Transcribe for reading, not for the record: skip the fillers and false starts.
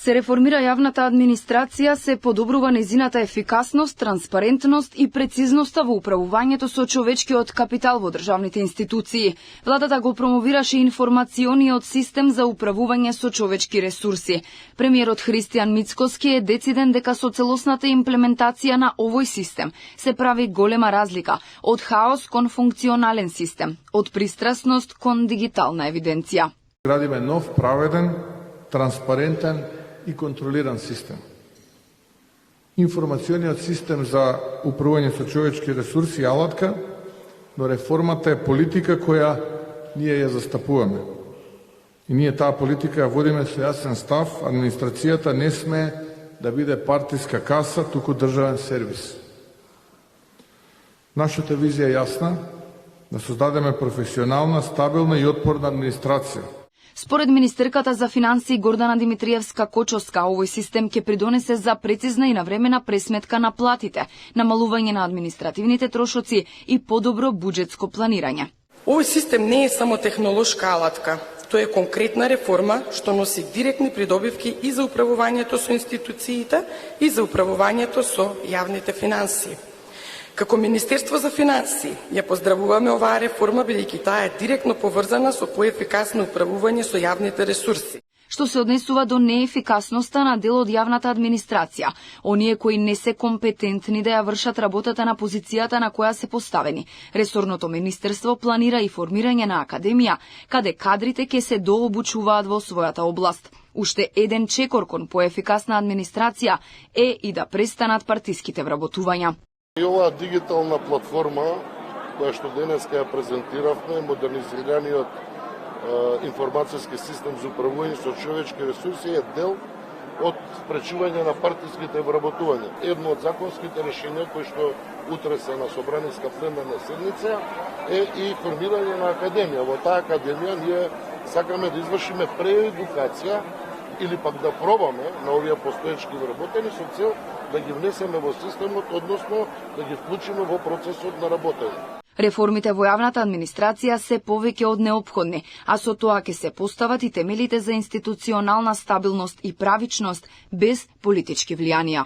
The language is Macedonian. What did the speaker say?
Се реформира јавната администрација, се подобрува незината ефикасност, транспарентност и прецизноста во управувањето со човечкиот капитал во државните институции. Владата го промовираше информациониот систем за управување со човечки ресурси. Премиерот Христијан Мицкоски е дециден дека со целосната имплементација на овој систем се прави голема разлика од хаос кон функционален систем, од пристрасност кон дигитална евиденција. Градиме нов, праведен, транспарентен и контролиран систем. Информациониот систем за управување со човечки ресурси е алатка, но реформата е политика која ние ја застапуваме. И ние таа политика ја водиме со јасен став, администрацијата не сме да биде партиска каса, туку државен сервис. Нашата визија е јасна, да создадеме професионална, стабилна и отпорна администрација. Според министерката за финансии Гордана Димитриевска-Кочовска, овој систем ќе придонесе за прецизна и навремена пресметка на платите, намалување на административните трошоци и подобро буџетско планирање. Овој систем не е само технолошка алатка, тоа е конкретна реформа што носи директни придобивки и за управувањето со институциите и за управувањето со јавните финансии. Како Министерство за финансии ја поздравуваме оваа реформа бидејќи таа е директно поврзана со поефикасно управување со јавните ресурси. Што се однесува до неефикасноста на дел од јавната администрација, оние кои не се компетентни да ја вршат работата на позицијата на која се поставени. Ресорното министерство планира и формирање на академија, каде кадрите ќе се дообучуваат во својата област. Уште еден чекор кон поефикасна администрација е и да престанат партиските вработувања. И оваа дигитална платформа, која што денеска ја презентиравме, модернизираниот информацијски систем за управување со човечки ресурси, е дел од спречување на партиските вработувања. Едно од законските решенија кои што утре се на собраниска пленарна седница е и формирање на академија. Во таа академија ние сакаме да извршиме преедукација или пак да пробаме на овие постоечки вработени со цел да ги внесеме во системот, односно да ги вклучиме во процесот на работење. Реформите во јавната администрација се повеќе од неопходни, а со тоа ќе се постават и темелите за институционална стабилност и правичност без политички влијанија.